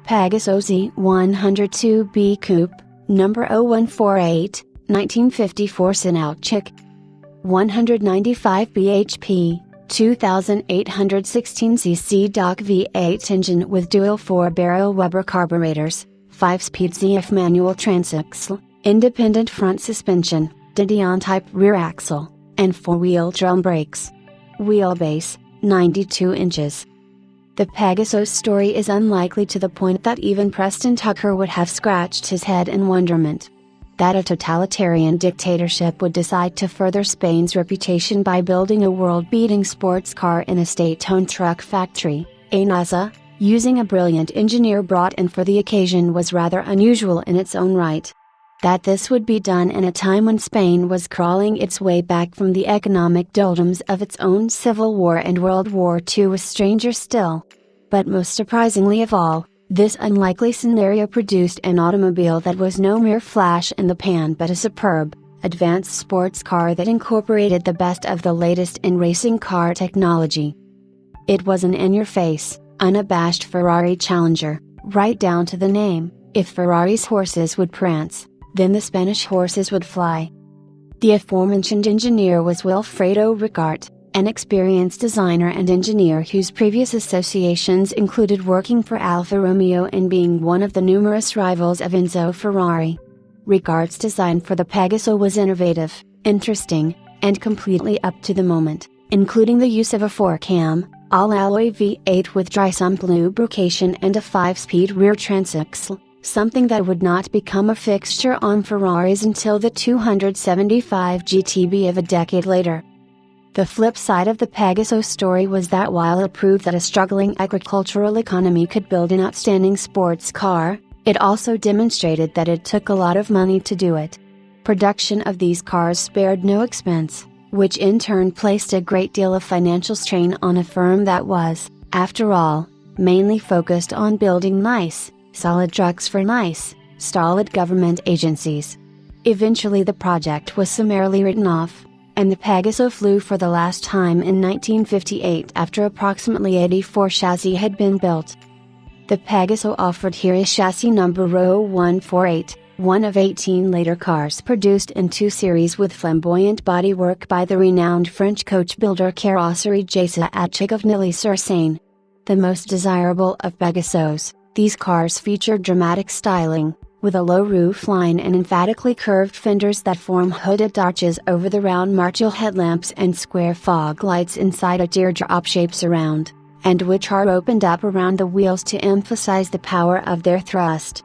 Pegaso Z102B Coupe, number 0148, 1954 Saoutchik. 195 bhp, 2,816 cc DOC V8 engine with dual 4-barrel Weber carburetors, 5-speed ZF manual transaxle, independent front suspension, Didion-type rear axle, and 4-wheel drum brakes. Wheelbase, 92 inches. The Pegaso's story is unlikely to the point that even Preston Tucker would have scratched his head in wonderment. That a totalitarian dictatorship would decide to further Spain's reputation by building a world-beating sports car in a state-owned truck factory, NASA, using a brilliant engineer brought in for the occasion was rather unusual in its own right. That this would be done in a time when Spain was crawling its way back from the economic doldrums of its own civil war and World War II was stranger still. But most surprisingly of all, this unlikely scenario produced an automobile that was no mere flash in the pan but a superb, advanced sports car that incorporated the best of the latest in racing car technology. It was an in-your-face, unabashed Ferrari challenger, right down to the name. If Ferrari's horses would prance, then the Spanish horses would fly. The aforementioned engineer was Wilfredo Ricart, an experienced designer and engineer whose previous associations included working for Alfa Romeo and being one of the numerous rivals of Enzo Ferrari. Ricart's design for the Pegaso was innovative, interesting, and completely up to the moment, including the use of a 4-cam, all-alloy V8 with dry sump lubrication and a 5-speed rear transaxle, something that would not become a fixture on Ferraris until the 275 GTB of a decade later. The flip side of the Pegaso story was that while it proved that a struggling agricultural economy could build an outstanding sports car, it also demonstrated that it took a lot of money to do it. Production of these cars spared no expense, which in turn placed a great deal of financial strain on a firm that was, after all, mainly focused on building nice, solid trucks for nice, stolid government agencies. Eventually the project was summarily written off, and the Pegaso flew for the last time in 1958 after approximately 84 chassis had been built. The Pegaso offered here is chassis number 0148, one of 18 later cars produced in two series with flamboyant bodywork by the renowned French coach builder Carrosserie Saoutchik of Neuilly-sur-Seine. The most desirable of Pegasos, these cars featured dramatic styling, with a low roof line and emphatically curved fenders that form hooded arches over the round Martial headlamps and square fog lights inside a teardrop-shaped surround, and which are opened up around the wheels to emphasize the power of their thrust.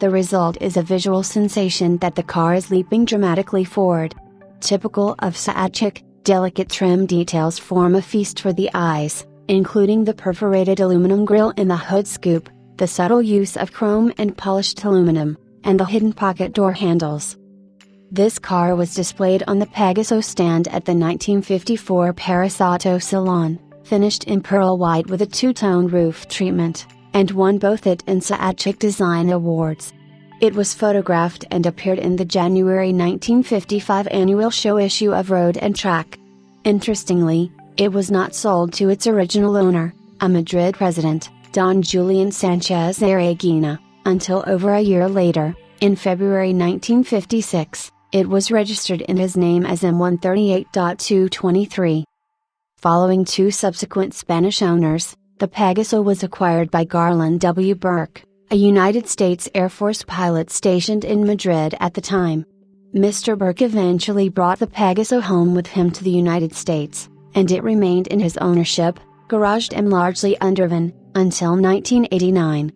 The result is a visual sensation that the car is leaping dramatically forward. Typical of Saoutchik, delicate trim details form a feast for the eyes, including the perforated aluminum grille in the hood scoop, the subtle use of chrome and polished aluminum, and the hidden pocket door handles. This car was displayed on the Pegaso stand at the 1954 Paris Auto Salon, finished in pearl white with a two-tone roof treatment, and won both it and Saoutchik Design Awards. It was photographed and appeared in the January 1955 annual show issue of Road and Track. Interestingly, it was not sold to its original owner, a Madrid resident, Don Julian Sanchez Arreguina, until over a year later, in February 1956, it was registered in his name as M138.223. Following two subsequent Spanish owners, the Pegaso was acquired by Garland W. Burke, a United States Air Force pilot stationed in Madrid at the time. Mr. Burke eventually brought the Pegaso home with him to the United States, and it remained in his ownership, garaged and largely undriven, until 1989.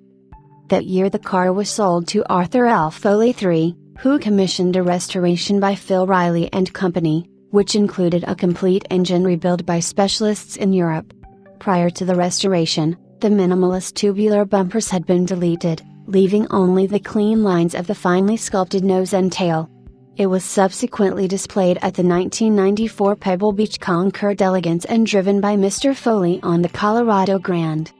That year the car was sold to Arthur L. Foley III, who commissioned a restoration by Phil Riley and Company, which included a complete engine rebuild by specialists in Europe. Prior to the restoration, the minimalist tubular bumpers had been deleted, leaving only the clean lines of the finely sculpted nose and tail. It was subsequently displayed at the 1994 Pebble Beach Concours d'Elegance and driven by Mr. Foley on the Colorado Grand.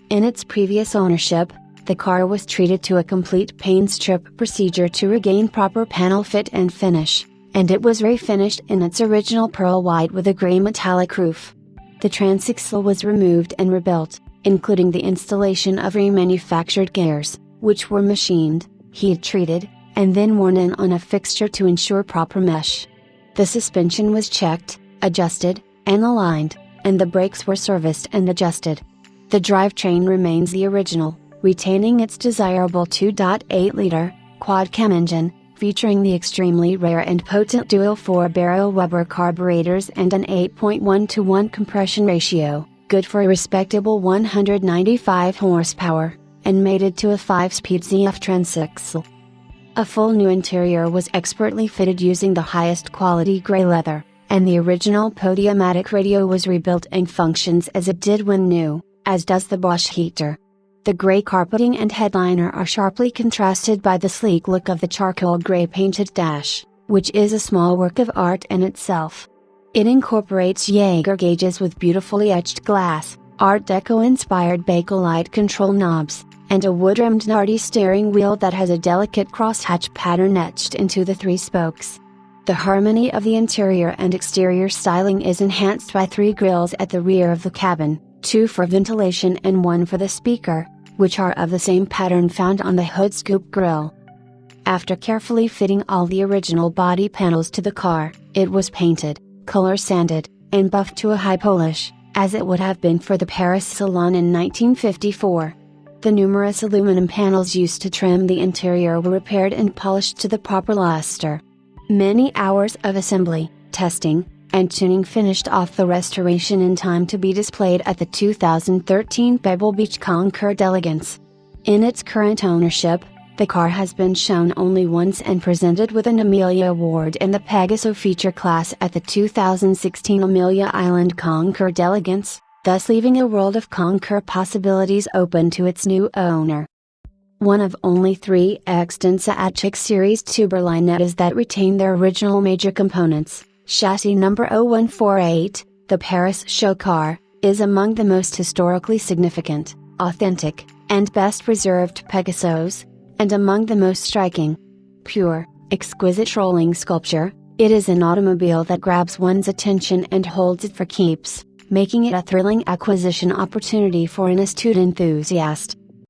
In its previous ownership, the car was treated to a complete paint strip procedure to regain proper panel fit and finish, and it was refinished in its original pearl white with a gray metallic roof. The transaxle was removed and rebuilt, including the installation of remanufactured gears, which were machined, heat-treated, and then worn in on a fixture to ensure proper mesh. The suspension was checked, adjusted, and aligned, and the brakes were serviced and adjusted. The drivetrain remains the original, retaining its desirable 2.8-liter, quad-cam engine, featuring the extremely rare and potent dual 4-barrel Weber carburetors and an 8.1:1 compression ratio, good for a respectable 195 horsepower, and mated to a 5-speed ZF transaxle. A full new interior was expertly fitted using the highest quality grey leather, and the original Podiumatic radio was rebuilt and functions as it did when new, as does the Bosch heater. The grey carpeting and headliner are sharply contrasted by the sleek look of the charcoal grey painted dash, which is a small work of art in itself. It incorporates Jaeger gauges with beautifully etched glass, Art Deco-inspired Bakelite control knobs, and a wood-rimmed Nardi steering wheel that has a delicate crosshatch pattern etched into the 3 spokes. The harmony of the interior and exterior styling is enhanced by 3 grilles at the rear of the cabin, 2 for ventilation and 1 for the speaker, which are of the same pattern found on the hood's Coupe grille. After carefully fitting all the original body panels to the car, it was painted, color sanded, and buffed to a high polish, as it would have been for the Paris Salon in 1954. The numerous aluminum panels used to trim the interior were repaired and polished to the proper luster. Many hours of assembly, testing, and tuning finished off the restoration in time to be displayed at the 2013 Pebble Beach Concours d'Elegance. In its current ownership, the car has been shown only once and presented with an Amelia Award in the Pegaso feature class at the 2016 Amelia Island Concours d'Elegance, thus leaving a world of Concours possibilities open to its new owner. One of only 3 extant Saoutchik series tuberlinettes that retain their original major components. Chassis number 0148, the Paris show car, is among the most historically significant, authentic, and best preserved Pegasos, and among the most striking. Pure, exquisite rolling sculpture, it is an automobile that grabs one's attention and holds it for keeps, making it a thrilling acquisition opportunity for an astute enthusiast.